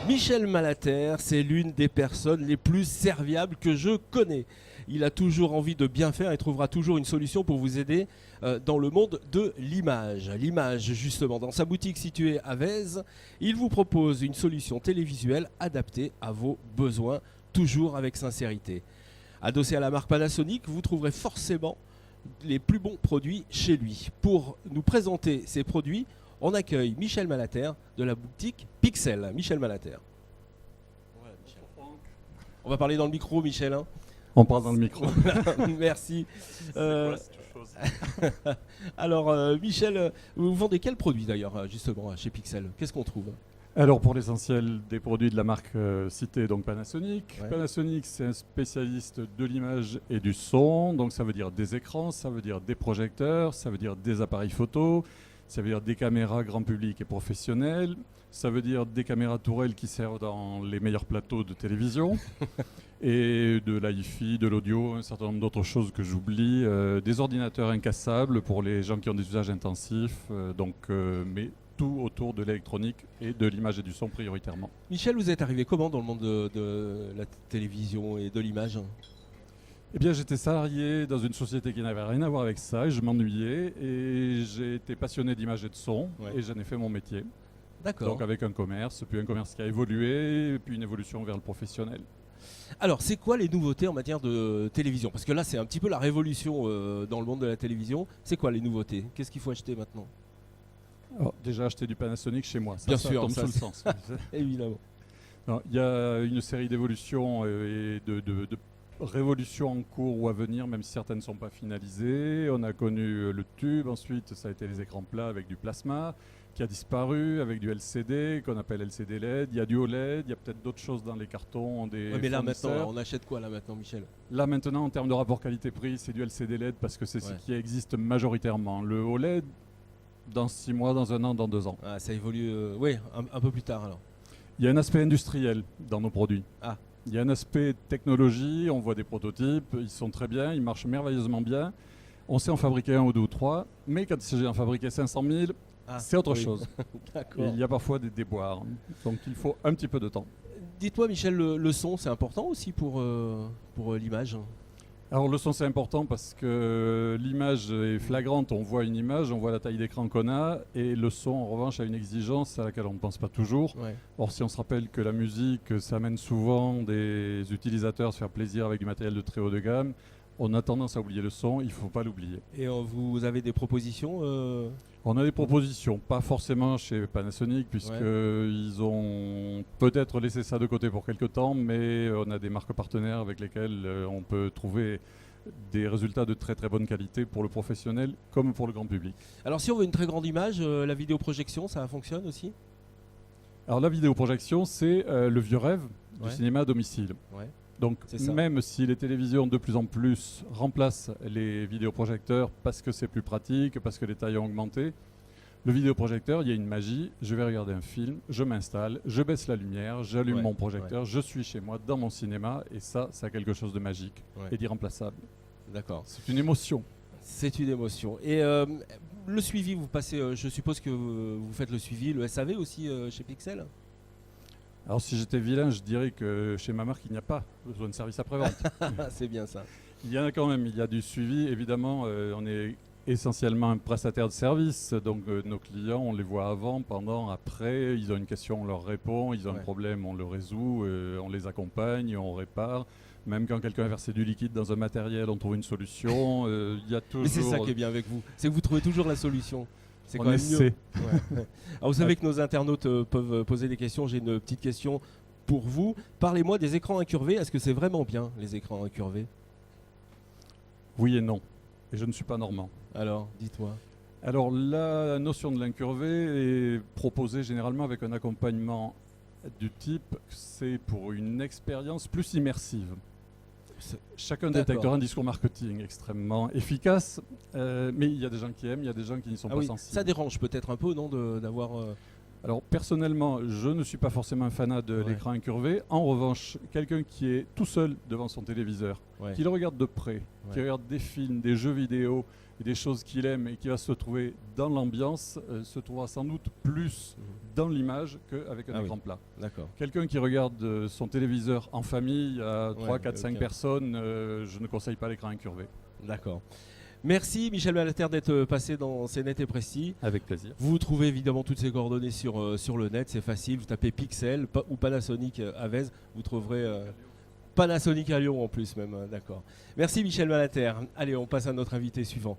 Michel Malater, c'est l'une des personnes les plus serviables que je connais. Il a toujours envie de bien faire et trouvera toujours une solution pour vous aider dans le monde de l'image. L'image, justement, dans sa boutique située à Vèze, il vous propose une solution télévisuelle adaptée à vos besoins, toujours avec sincérité. Adossé à la marque Panasonic, vous trouverez forcément les plus bons produits chez lui. Pour nous présenter ces produits, on accueille Michel Malater de la boutique Pixel. Michel Malater. Voilà, Michel. On va parler dans le micro, Michel. Hein. On parle dans le micro. Merci. Alors, Michel, vous vendez quel produit d'ailleurs, justement, chez Pixel? Qu'est-ce qu'on trouve? Alors, pour l'essentiel des produits de la marque citée, donc Panasonic. Ouais. Panasonic, c'est un spécialiste de l'image et du son. Donc, ça veut dire des écrans, ça veut dire des projecteurs, ça veut dire des appareils photo. Ça veut dire des caméras grand public et professionnelles. Ça veut dire des caméras tourelles qui servent dans les meilleurs plateaux de télévision. Et de l'hi-fi, de l'audio, un certain nombre d'autres choses que j'oublie. Des ordinateurs incassables pour les gens qui ont des usages intensifs. Mais tout autour de l'électronique et de l'image et du son prioritairement. Michel, vous êtes arrivé comment dans le monde de la télévision et de l'image? Eh bien, j'étais salarié dans une société qui n'avait rien à voir avec ça et je m'ennuyais et j'ai été passionné d'image et de son et j'en ai fait mon métier. D'accord. Donc avec un commerce, puis un commerce qui a évolué, puis une évolution vers le professionnel. Alors, c'est quoi les nouveautés en matière de télévision? Parce que là, c'est un petit peu la révolution dans le monde de la télévision. C'est quoi les nouveautés? Qu'est-ce qu'il faut acheter maintenant? Alors, déjà, acheter du Panasonic chez moi, Bien ça sûr, tombe ça, sous le sens. Évidemment. Il y a une série d'évolutions et de révolutions en cours ou à venir, même si certaines ne sont pas finalisées. On a connu le tube, ensuite ça a été les écrans plats avec du plasma, qui a disparu avec du LCD, qu'on appelle LCD LED. Il y a du OLED, il y a peut-être d'autres choses dans les cartons. Mais là maintenant, on achète quoi là maintenant, Michel? Là maintenant, en termes de rapport qualité-prix, c'est du LCD LED parce que c'est ce qui existe majoritairement. Le OLED, dans 6 mois, dans 1 an, dans 2 ans. Ah, ça évolue, oui, un peu plus tard alors. Il y a un aspect industriel dans nos produits. Ah. Il y a un aspect technologie, on voit des prototypes, ils sont très bien, ils marchent merveilleusement bien. On sait en fabriquer 1 ou 2 ou 3, mais quand il s'agit d'en fabriquer 500 000, c'est autre chose. Et il y a parfois des déboires, donc il faut un petit peu de temps. Dites-moi Michel, le son c'est important aussi pour l'image? Alors le son c'est important parce que l'image est flagrante, on voit une image, on voit la taille d'écran qu'on a, et le son en revanche a une exigence à laquelle on ne pense pas toujours. Ouais. Or si on se rappelle que la musique, ça amène souvent des utilisateurs à se faire plaisir avec du matériel de très haut de gamme, on a tendance à oublier le son, il ne faut pas l'oublier. Et vous avez des propositions On a des propositions, pas forcément chez Panasonic, puisqu'ils ont peut-être laissé ça de côté pour quelques temps, mais on a des marques partenaires avec lesquelles on peut trouver des résultats de très très bonne qualité pour le professionnel comme pour le grand public. Alors si on veut une très grande image, la vidéoprojection, ça fonctionne aussi? Alors la vidéoprojection, c'est le vieux rêve du cinéma à domicile. Ouais. Donc même si les télévisions de plus en plus remplacent les vidéoprojecteurs parce que c'est plus pratique, parce que les tailles ont augmenté, le vidéoprojecteur, il y a une magie. Je vais regarder un film, je m'installe, je baisse la lumière, j'allume mon projecteur, je suis chez moi dans mon cinéma et ça a quelque chose de magique et d'irremplaçable. D'accord. C'est une émotion. C'est une émotion. Et le suivi, vous passez, je suppose que vous faites le suivi, le SAV aussi chez Pixel? Alors si j'étais vilain, je dirais que chez ma marque, il n'y a pas besoin de service après-vente. C'est bien ça. Il y en a quand même, il y a du suivi. Évidemment, on est essentiellement un prestataire de service. Donc nos clients, on les voit avant, pendant, après. Ils ont une question, on leur répond. Ils ont un problème, on le résout. On les accompagne, on répare. Même quand quelqu'un a versé du liquide dans un matériel, on trouve une solution. Il y a toujours... Mais c'est ça qui est bien avec vous. C'est que vous trouvez toujours la solution. C'est quand on même essaie. mieux. Alors vous savez que nos internautes peuvent poser des questions. J'ai une petite question pour vous. Parlez-moi des écrans incurvés. Est-ce que c'est vraiment bien, les écrans incurvés? Oui et non. Et je ne suis pas normand. Alors, dites-moi. Alors la notion de l'incurvé est proposée généralement avec un accompagnement du type, c'est pour une expérience plus immersive. Chacun D'accord. détectera un discours marketing extrêmement efficace, mais il y a des gens qui aiment, il y a des gens qui n'y sont Ah pas oui, sensibles. ça dérange peut-être un peu, non, d'avoir. Alors personnellement, je ne suis pas forcément un fanat de Ouais. l'écran incurvé. En revanche, quelqu'un qui est tout seul devant son téléviseur, Ouais. qui le regarde de près, qui Ouais. regarde des films, des jeux vidéo et des choses qu'il aime et qui va se trouver dans l'ambiance, se trouvera sans doute plus dans l'image qu'avec un Ah oui. écran plat. D'accord. Quelqu'un qui regarde son téléviseur en famille à 3, Ouais, 4, 5 ok. personnes, je ne conseille pas l'écran incurvé. D'accord. Merci Michel Malater d'être passé dans C'est net et précis. Avec plaisir. Vous trouvez évidemment toutes ces coordonnées sur le net, c'est facile. Vous tapez Pixel ou Panasonic à Vez, vous trouverez Panasonic à Lyon en plus même. D'accord. Merci Michel Malater. Allez, on passe à notre invité suivant.